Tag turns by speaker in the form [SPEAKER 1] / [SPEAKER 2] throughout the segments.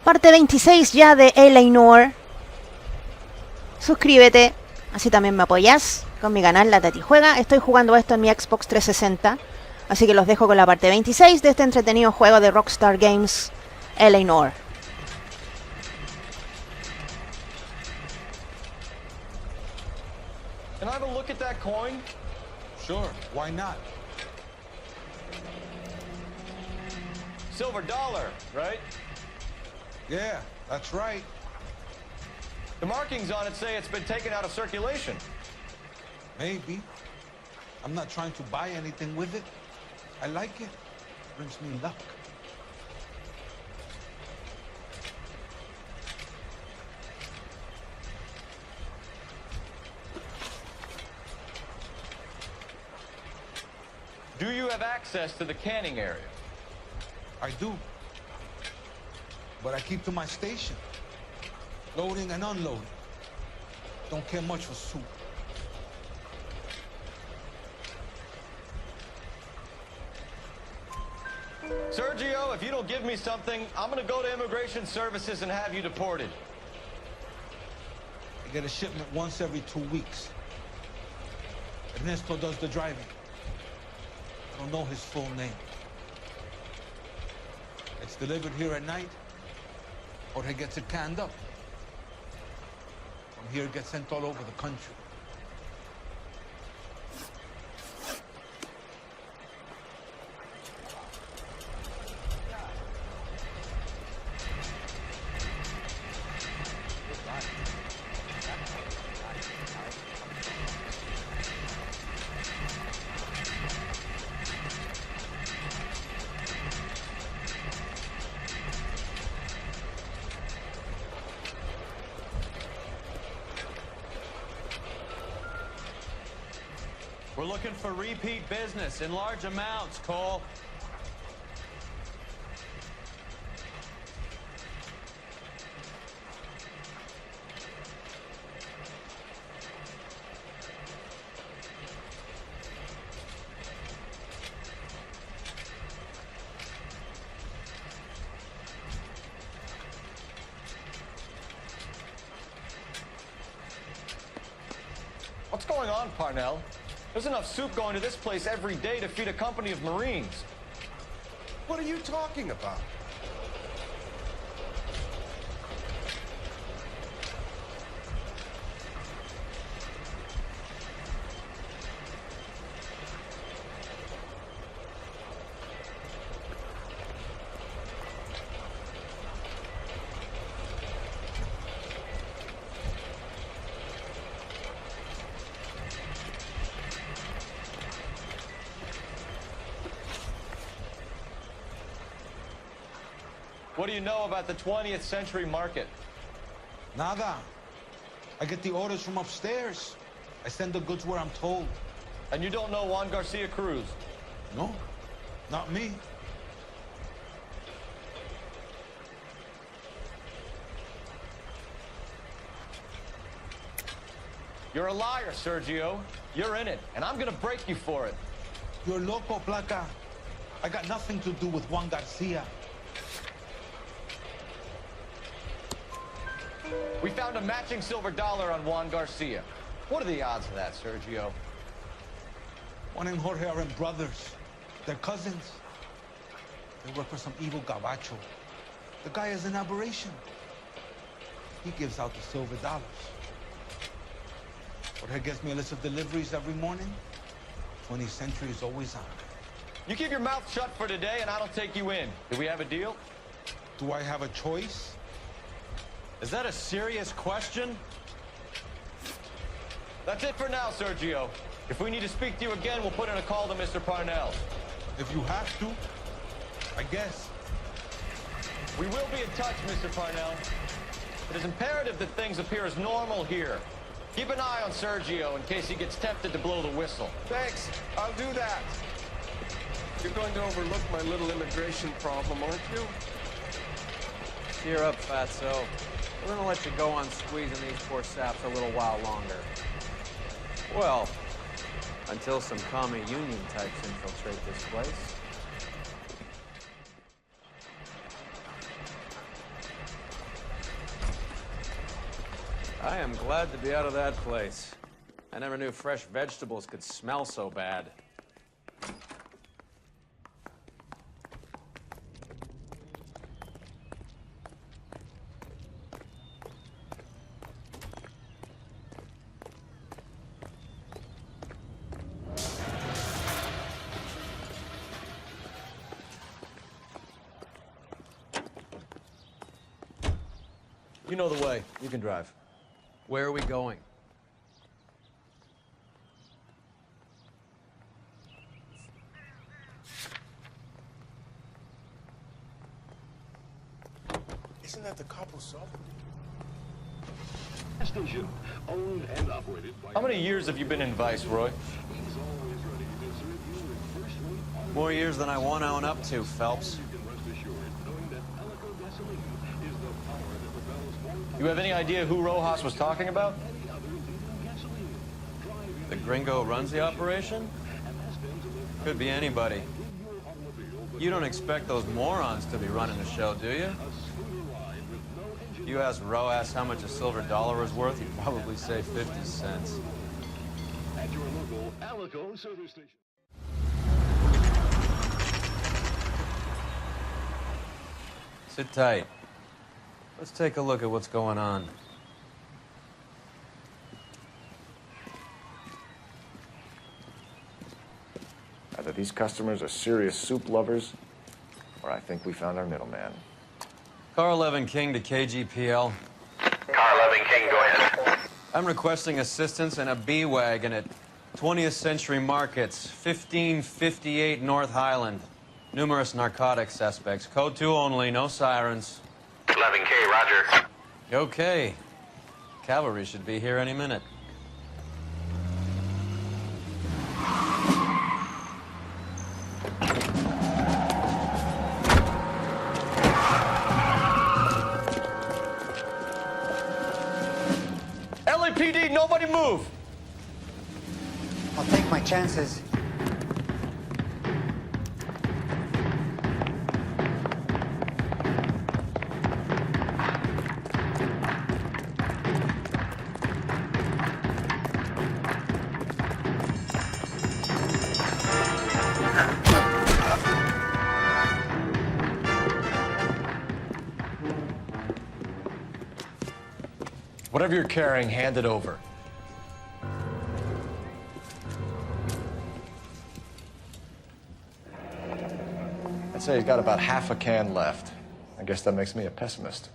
[SPEAKER 1] Parte 26 ya de Noire. Suscríbete, así también me apoyas con mi canal La Tati Juega. Estoy jugando esto en mi Xbox 360, así que los dejo con la parte 26 de este entretenido juego de Rockstar Games, Noire.
[SPEAKER 2] Can I have a look at that coin?
[SPEAKER 3] Sure, why not?
[SPEAKER 2] Silver dollar, right?
[SPEAKER 3] Yeah, that's right.
[SPEAKER 2] The markings on it say it's been taken out of circulation.
[SPEAKER 3] Maybe. I'm not trying to buy anything with it. I like it. Brings me luck.
[SPEAKER 2] Do you have access to the canning area?
[SPEAKER 3] I do. But I keep to my station. Loading and unloading. Don't care much for soup.
[SPEAKER 2] Sergio, if you don't give me something, I'm gonna go to Immigration Services and have you deported.
[SPEAKER 3] I get a shipment once every 2 weeks. Ernesto does the driving. I don't know his full name. It's delivered here at night, or he gets it canned up. From here, it gets sent all over the country.
[SPEAKER 4] We're looking for repeat business in large amounts, Cole.
[SPEAKER 2] What's going on, Parnell? There's enough soup going to this place every day to feed a company of Marines.
[SPEAKER 5] What are you talking about?
[SPEAKER 2] What do you know about the 20th century market?
[SPEAKER 3] Nada. I get the orders from upstairs. I send the goods where I'm told.
[SPEAKER 2] And you don't know Juan Garcia Cruz?
[SPEAKER 3] No, not me.
[SPEAKER 2] You're a liar, Sergio. You're in it, and I'm gonna break you for it.
[SPEAKER 3] You're loco, Placa. I got nothing to do with Juan Garcia.
[SPEAKER 2] We found a matching silver dollar on Juan Garcia. What are the odds of that, Sergio?
[SPEAKER 3] Juan and Jorge aren't brothers. They're cousins. They work for some evil gabacho. The guy is an aberration. He gives out the silver dollars. Jorge gets me a list of deliveries every morning. 20th century is always on.
[SPEAKER 2] You keep your mouth shut for today, and I don't take you in. Do we have a deal?
[SPEAKER 3] Do I have a choice?
[SPEAKER 4] Is that a serious question?
[SPEAKER 2] That's it for now, Sergio. If we need to speak to you again, we'll put in a call to Mr. Parnell.
[SPEAKER 3] If you have to, I guess.
[SPEAKER 2] We will be in touch, Mr. Parnell. It is imperative that things appear as normal here. Keep an eye on Sergio in case he gets tempted to blow the whistle.
[SPEAKER 5] Thanks, I'll do that. You're going to overlook my little immigration problem, aren't you?
[SPEAKER 6] Cheer up, Fatso. We're gonna let you go on squeezing these poor saps a little while longer. Well, until some commie union types infiltrate this place. I am glad to be out of that place. I never knew fresh vegetables could smell so bad.
[SPEAKER 2] You know the way. You can drive.
[SPEAKER 6] Where are we going?
[SPEAKER 5] Isn't that the couple soap?
[SPEAKER 7] Station owned and operated by
[SPEAKER 2] How many years have you been in Vice, Roy?
[SPEAKER 7] He's always ready to serve you with first-rate
[SPEAKER 6] More years than I want to own up to, Phelps.
[SPEAKER 7] You can rest assured knowing that Alico gasoline is the power that propels more
[SPEAKER 2] You have any idea who Rojas was talking about?
[SPEAKER 7] than any other leading gasoline. Drive
[SPEAKER 6] The gringo runs the operation?
[SPEAKER 7] and ask them to live
[SPEAKER 6] Could be anybody.
[SPEAKER 7] in your automobile with
[SPEAKER 6] You don't expect those morons to be running the show, do you?
[SPEAKER 7] a smoother ride with no engine.
[SPEAKER 6] You asked Roas how much a silver dollar was worth, he'd probably say 50 cents.
[SPEAKER 7] At your local Alico service station.
[SPEAKER 6] Sit tight. Let's take a look at what's going on.
[SPEAKER 8] Either these customers are serious soup lovers, or I think we found our middleman.
[SPEAKER 6] Car 11 King to KGPL.
[SPEAKER 9] Car 11 King, go ahead.
[SPEAKER 6] I'm requesting assistance in a B-Wagon at 20th Century Markets, 1558 North Highland. Numerous narcotic suspects. Code 2 only, no sirens.
[SPEAKER 9] 11K, roger.
[SPEAKER 6] Okay. Cavalry should be here any minute.
[SPEAKER 2] LAPD, nobody move!
[SPEAKER 10] I'll take my chances.
[SPEAKER 2] Whatever you're carrying, hand it over.
[SPEAKER 8] I'd say he's got about half a can left. I guess that makes me a pessimist.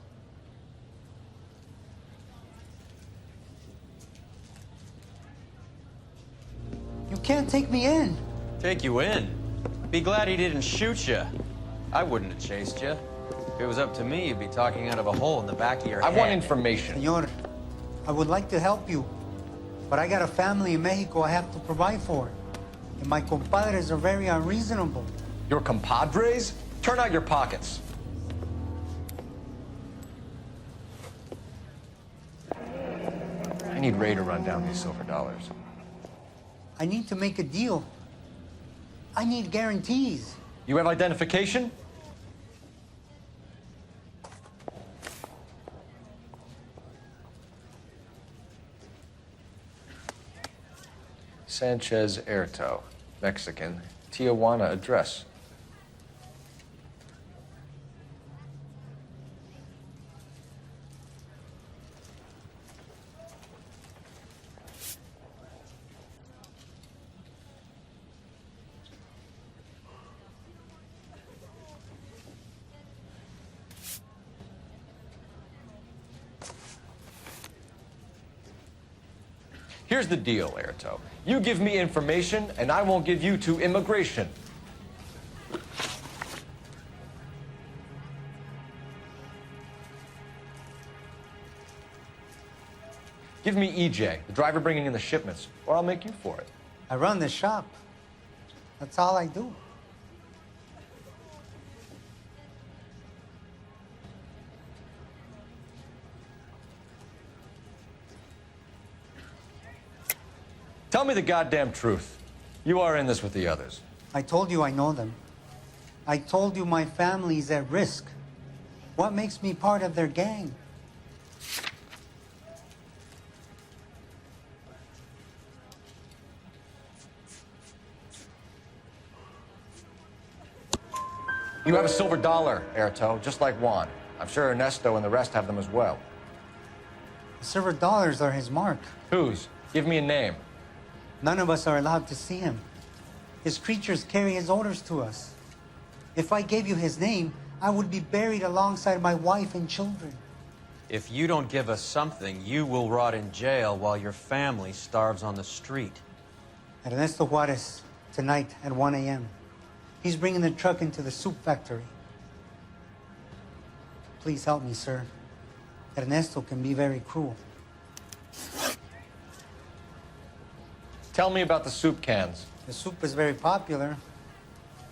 [SPEAKER 10] You can't take me in.
[SPEAKER 6] Take you in? Be glad he didn't shoot you. I wouldn't have chased you. If it was up to me, you'd be talking out of a hole in the back of your
[SPEAKER 8] I
[SPEAKER 6] head.
[SPEAKER 8] want information.
[SPEAKER 10] Senor, I would like to help you, but I got a family in Mexico I have to provide for. And my compadres are very unreasonable.
[SPEAKER 8] Your compadres? Turn out your pockets. I need Ray to run down these silver dollars.
[SPEAKER 10] I need to make a deal. I need guarantees.
[SPEAKER 2] You have identification?
[SPEAKER 8] Sanchez Erto, Mexican, Tijuana address.
[SPEAKER 2] Here's the deal, Erto. You give me information, and I won't give you to immigration. Give me EJ, the driver bringing in the shipments, or I'll make you for it.
[SPEAKER 10] I run the shop. That's all I do.
[SPEAKER 2] Tell me the goddamn truth. You are in this with the others.
[SPEAKER 10] I told you I know them. I told you my family's at risk. What makes me part of their gang?
[SPEAKER 8] You have a silver dollar, Erto, just like Juan. I'm sure Ernesto and the rest have them as well.
[SPEAKER 10] The silver dollars are his mark.
[SPEAKER 8] Whose? Give me a name.
[SPEAKER 10] None of us are allowed to see him. His creatures carry his orders to us. If I gave you his name, I would be buried alongside my wife and children.
[SPEAKER 6] If you don't give us something, you will rot in jail while your family starves on the street.
[SPEAKER 10] Ernesto Juarez, tonight at 1 a.m. He's bringing the truck into the soup factory. Please help me, sir. Ernesto can be very cruel.
[SPEAKER 8] Tell me about the soup cans.
[SPEAKER 10] The soup is very popular,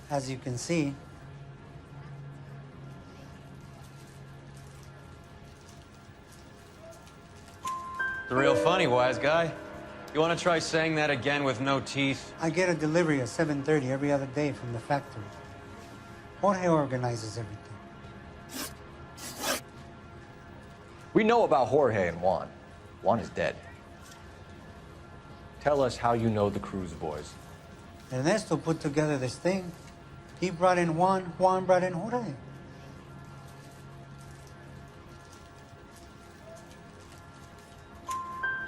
[SPEAKER 10] as you can see.
[SPEAKER 6] It's real funny, wise guy. You want to try saying that again with no teeth?
[SPEAKER 10] I get a delivery at 7:30 every other day from the factory. Jorge organizes everything.
[SPEAKER 8] We know about Jorge and Juan. Juan is dead. Tell us how you know the Cruz boys.
[SPEAKER 10] Ernesto put together this thing. He brought in Juan, Juan brought in Jorge.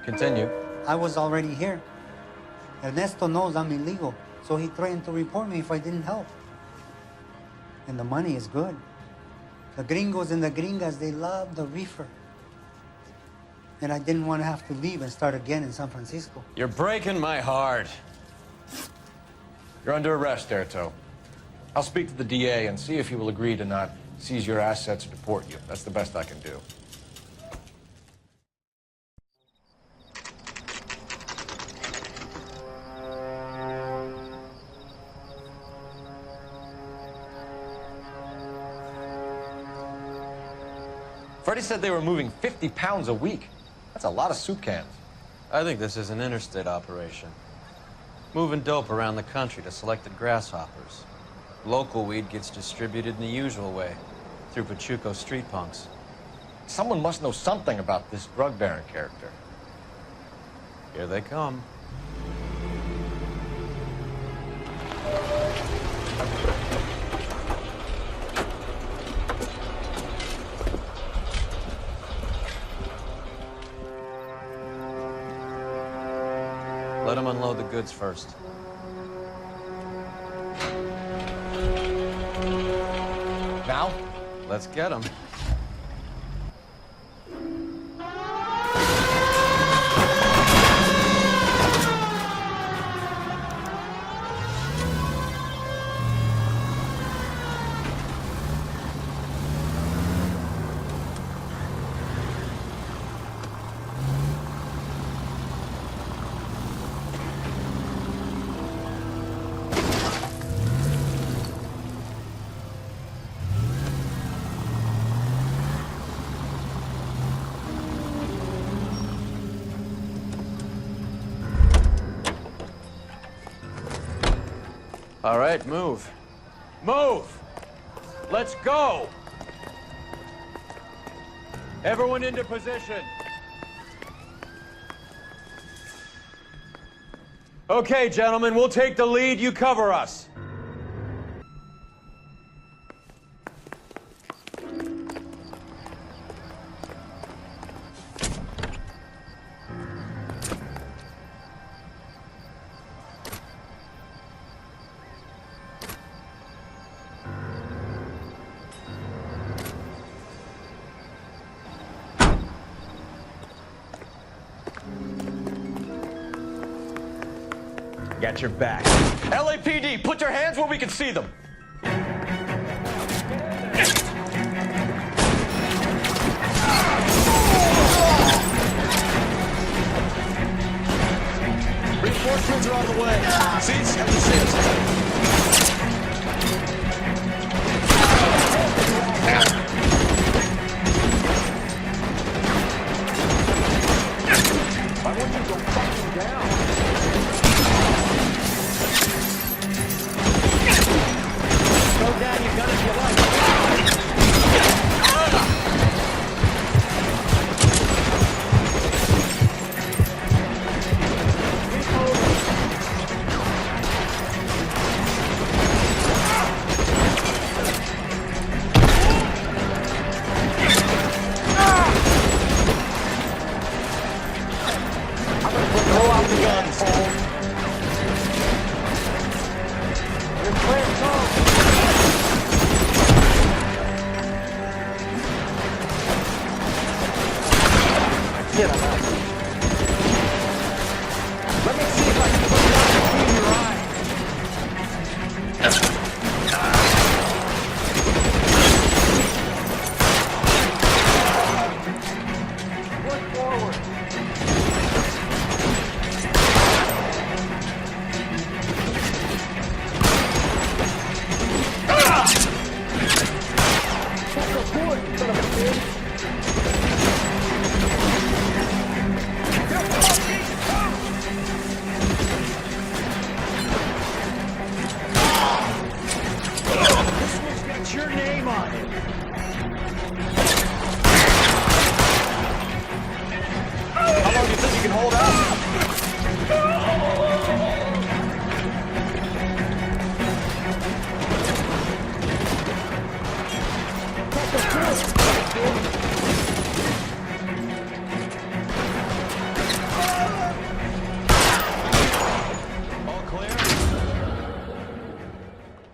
[SPEAKER 8] Continue.
[SPEAKER 10] I was already here. Ernesto knows I'm illegal, so he threatened to report me if I didn't help. And the money is good. The gringos and the gringas, they love the reefer. And I didn't want to have to leave and start again in San Francisco.
[SPEAKER 6] You're breaking my heart.
[SPEAKER 8] You're under arrest, Erto. I'll speak to the DA and see if he will agree to not seize your assets or deport you. That's the best I can do. Freddie said they were moving 50 pounds a week. That's a lot of soup cans.
[SPEAKER 6] I think this is an interstate operation. Moving dope around the country to selected grasshoppers. Local weed gets distributed in the usual way, through Pachuco street punks.
[SPEAKER 8] Someone must know something about this drug baron character.
[SPEAKER 6] Here they come. Let them unload the goods first.
[SPEAKER 8] Now?
[SPEAKER 6] Let's get them. All right, move. Move! Let's go! Everyone into position. Okay, gentlemen, we'll take the lead. You cover us.
[SPEAKER 8] Got your back. LAPD, put your hands where we can see them.
[SPEAKER 4] Reinforcements are on the way. Seats, have the seats.
[SPEAKER 8] Why won't you go fucking down?
[SPEAKER 6] Shit, I'm out. Let me see if I can put one between your eyes. Push forward. Got your name on it. How long do you think you can hold out?
[SPEAKER 4] All clear?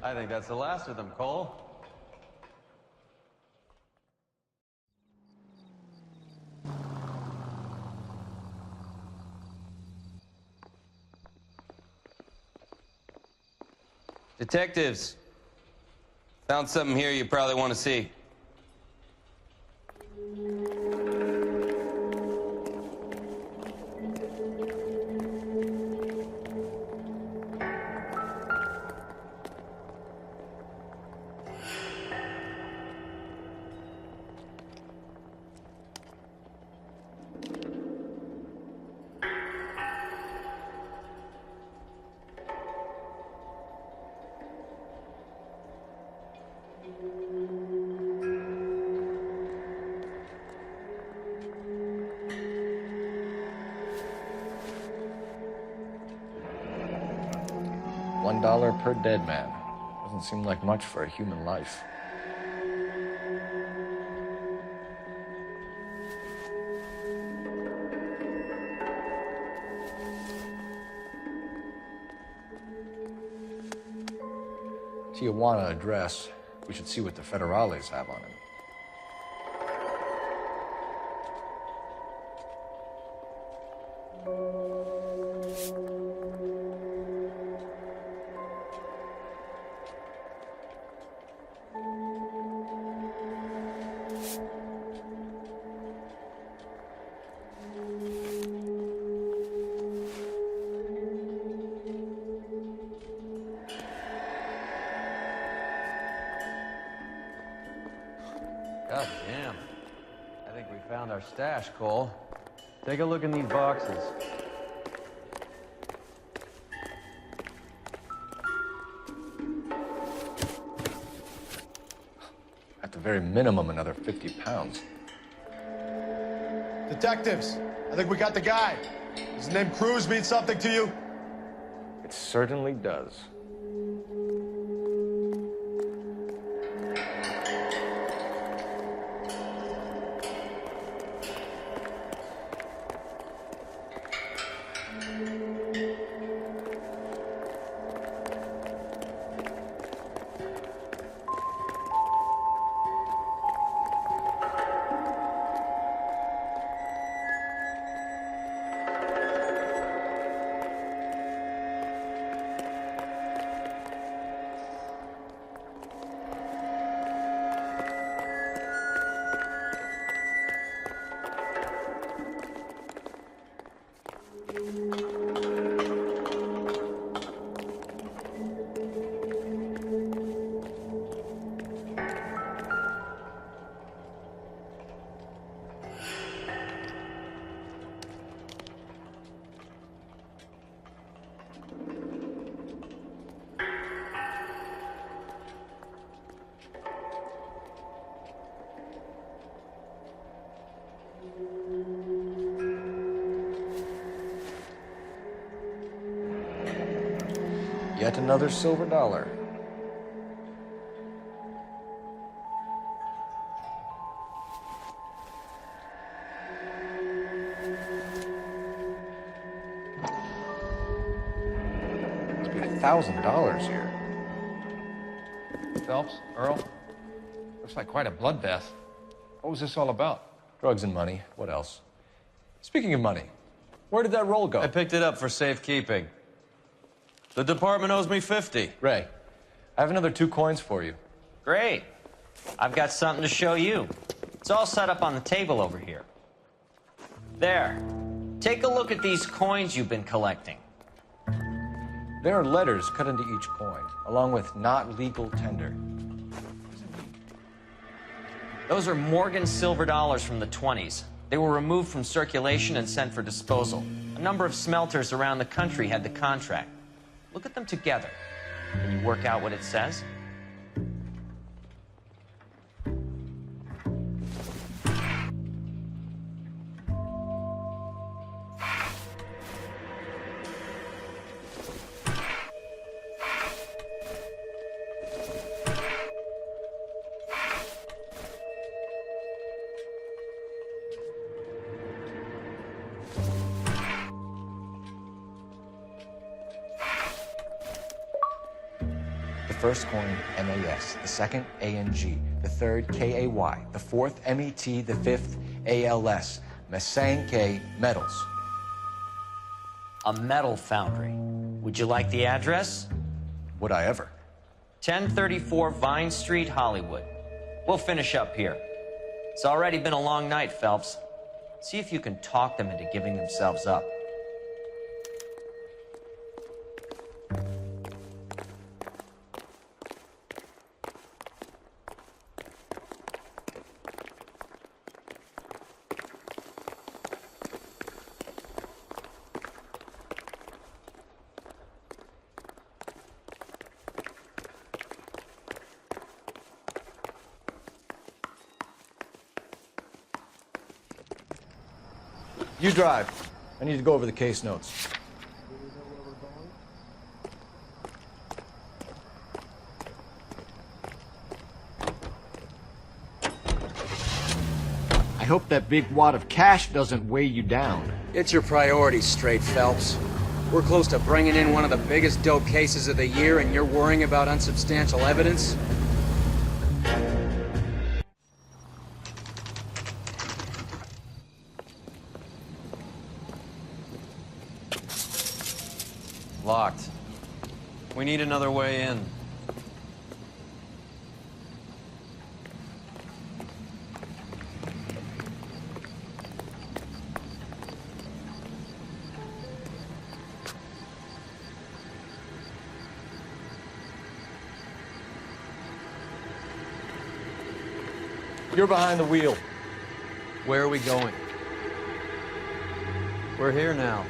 [SPEAKER 4] I think that's the last of them, Cole.
[SPEAKER 5] Detectives, found something here you probably want to see.
[SPEAKER 8] $1 per dead man. Doesn't seem like much for a human life. Tijuana address. We should see what the federales have on him.
[SPEAKER 6] God damn. I think we found our stash, Cole. Take a look in these boxes.
[SPEAKER 8] At the very minimum, another 50 pounds.
[SPEAKER 11] Detectives, I think we got the guy. Does the name Cruz mean something to you?
[SPEAKER 8] It certainly does. Yet another silver dollar. Must be $1,000 here.
[SPEAKER 12] Phelps, Earl, looks like quite a bloodbath. What was this all about?
[SPEAKER 8] Drugs and money. What else? Speaking of money, where did that roll go?
[SPEAKER 6] I picked it up for safekeeping. The department owes me 50.
[SPEAKER 8] Ray, I have another 2 coins for you.
[SPEAKER 12] Great. I've got something to show you. It's all set up on the table over here. There. Take a look at these coins you've been collecting.
[SPEAKER 8] There are letters cut into each coin, along with not legal tender.
[SPEAKER 12] Those are Morgan silver dollars from the 20s. They were removed from circulation and sent for disposal. A number of smelters around the country had the contract. Look at them together. Can you work out what it says?
[SPEAKER 8] The first coin, MAS, the second, ANG, the third, KAY, the fourth, MET, the fifth, ALS, Masanke Metals.
[SPEAKER 12] A metal foundry. Would you like the address?
[SPEAKER 8] Would I ever?
[SPEAKER 12] 1034 Vine Street, Hollywood. We'll finish up here. It's already been a long night, Phelps. See if you can talk them into giving themselves up.
[SPEAKER 8] You drive. I need to go over the case notes.
[SPEAKER 13] I hope that big wad of cash doesn't weigh you down.
[SPEAKER 14] Get your priorities straight, Phelps. We're close to bringing in one of the biggest dope cases of the year, and you're worrying about unsubstantial evidence?
[SPEAKER 6] Locked. We need another way in.
[SPEAKER 8] You're behind the wheel.
[SPEAKER 6] Where are we going? We're here now.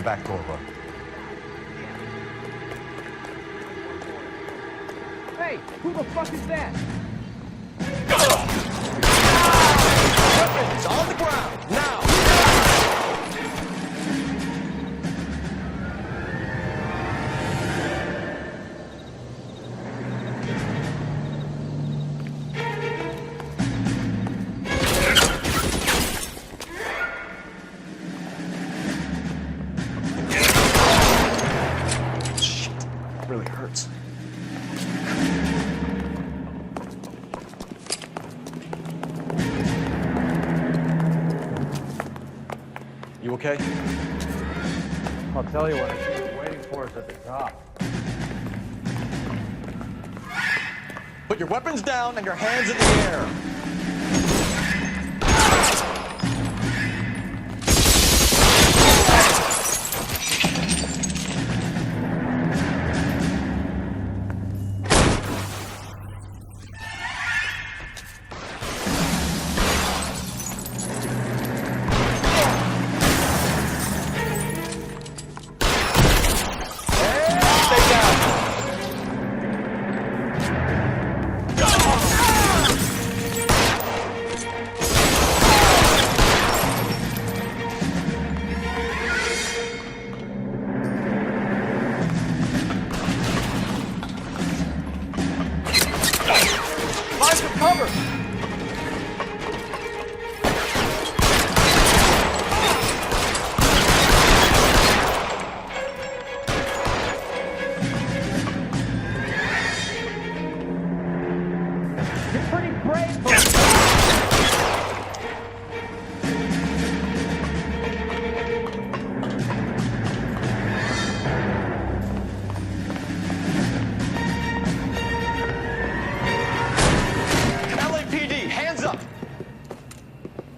[SPEAKER 8] the back door, Roy.
[SPEAKER 6] Hey, who the fuck is that?
[SPEAKER 2] Weapons on the ground, now!
[SPEAKER 8] Really hurts. You okay?
[SPEAKER 6] I'll tell you what, I think it's waiting for us at the top.
[SPEAKER 2] Put your weapons down and your hands in the air.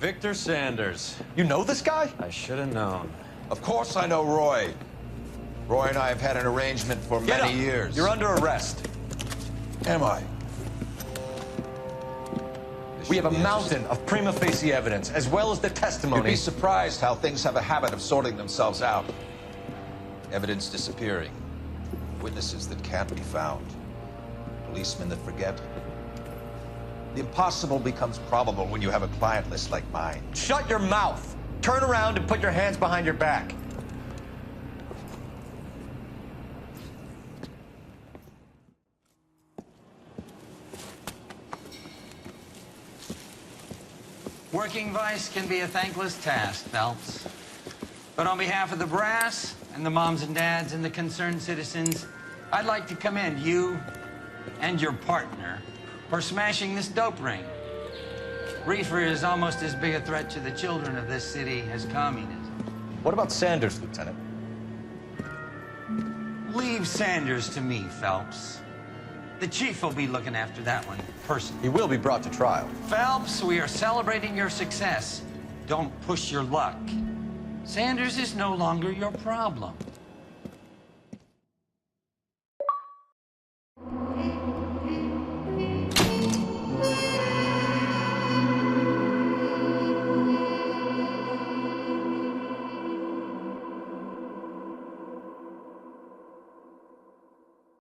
[SPEAKER 12] Victor Sanders.
[SPEAKER 11] You know this guy?
[SPEAKER 12] I should have known.
[SPEAKER 11] Of course I know Roy. Roy and I have had an arrangement for many years.
[SPEAKER 12] You're under arrest.
[SPEAKER 11] Am I?
[SPEAKER 8] We have a mountain of prima facie evidence, as well as the testimony.
[SPEAKER 11] You'd be surprised how things have a habit of sorting themselves out. Evidence disappearing. Witnesses that can't be found. Policemen that forget. The impossible becomes probable when you have a client list like mine.
[SPEAKER 8] Shut your mouth! Turn around and put your hands behind your back.
[SPEAKER 15] Working vice can be a thankless task, Phelps. But on behalf of the brass and the moms and dads and the concerned citizens, I'd like to commend you and your partner for smashing this dope ring. Reefer is almost as big a threat to the children of this city as communism.
[SPEAKER 8] What about Sanders, Lieutenant?
[SPEAKER 15] Leave Sanders to me, Phelps. The chief will be looking after that one personally.
[SPEAKER 8] He will be brought to trial.
[SPEAKER 15] Phelps, we are celebrating your success. Don't push your luck. Sanders is no longer your problem.